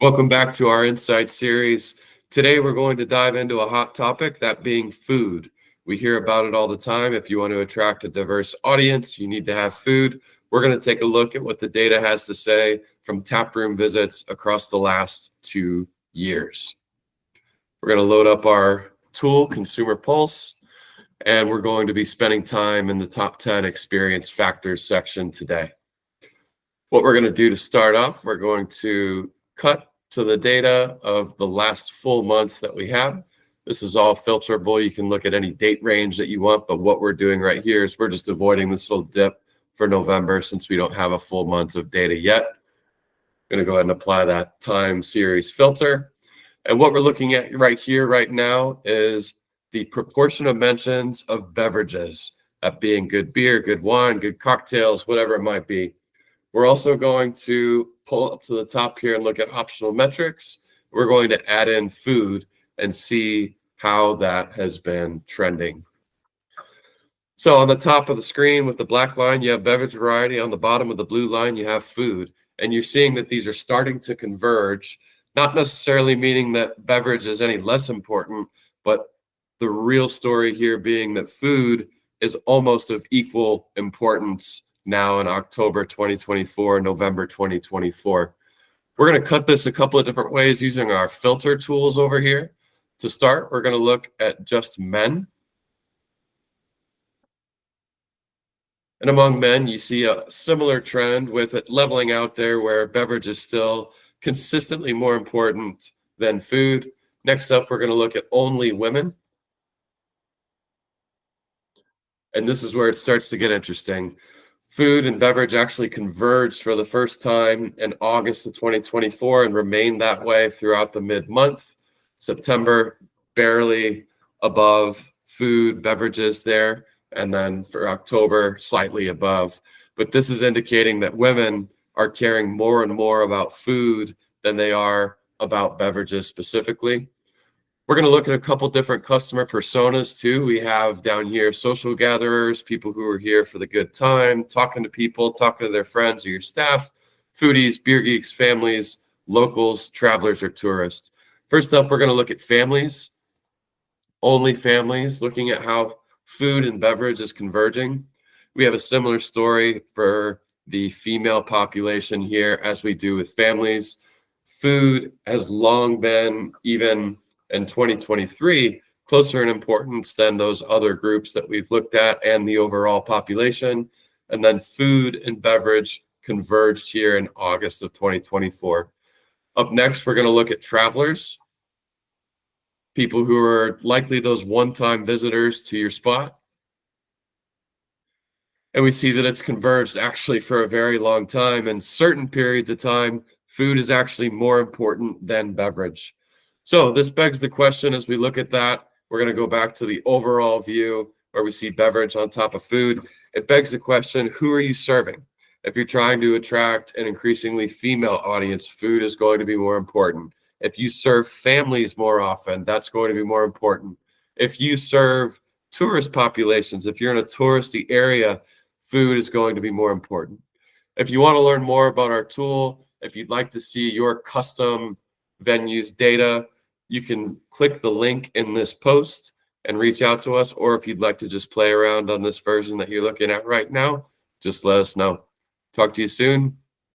Welcome back to our Insight series. Today, we're going to dive into a hot topic, that being food. We hear about it all the time. If you want to attract a diverse audience, you need to have food. We're going to take a look at what the data has to say from taproom visits across the last 2 years. We're going to load up our tool, Consumer Pulse, and we're going to be spending time in the top 10 experience factors section today. What we're going to do to start off, we're going to cut to the data of the last full month that we have. This is all filterable. You can look at any date range that you want, but what we're doing right here is we're just avoiding this little dip for November since we don't have a full month of data yet. I'm going to go ahead and apply that time series filter. And what we're looking at right here, right now, is the proportion of mentions of beverages, that being good beer, good wine, good cocktails, whatever it might be. We're also going to pull up to the top here and look at optional metrics. We're going to add in food and see how that has been trending. So on the top of the screen with the black line, you have beverage variety. On the bottom of the blue line, you have food. And you're seeing that these are starting to converge, not necessarily meaning that beverage is any less important, but the real story here being that food is almost of equal importance now in October 2024, November 2024. We're going to cut this a couple of different ways using our filter tools over here. To start, we're going to look at just men. And among men, you see a similar trend with it leveling out there where beverage is still consistently more important than food. Next up, we're going to look at only women. And this is where it starts to get interesting. Food and beverage actually converged for the first time in August of 2024 and remained that way throughout the mid-month. September, barely above food, beverages there, and then for October, slightly above. But this is indicating that women are caring more and more about food than they are about beverages specifically. We're going to look at a couple different customer personas too. We have down here social gatherers, people who are here for the good time, talking to people, talking to their friends or your staff, foodies, beer geeks, families, locals, travelers, or tourists. First up, we're going to look at families, only families, looking at how food and beverage is converging. We have a similar story for the female population here as we do with families. Food has long been, even in 2023, closer in importance than those other groups that we've looked at and the overall population. And then food and beverage converged here in August of 2024. Up next, we're going to look at travelers, people who are likely those one-time visitors to your spot. And we see that it's converged actually for a very long time. In certain periods of time, food is actually more important than beverage. So this begs the question as we look at that, we're going to go back to the overall view where we see beverage on top of food. It begs the question, who are you serving? If you're trying to attract an increasingly female audience, food is going to be more important. If you serve families more often, that's going to be more important. If you serve tourist populations, if you're in a touristy area, food is going to be more important. If you want to learn more about our tool, if you'd like to see your custom venues data, you can click the link in this post and reach out to us. Or if you'd like to just play around on this version that you're looking at right now, just let us know. Talk to you soon.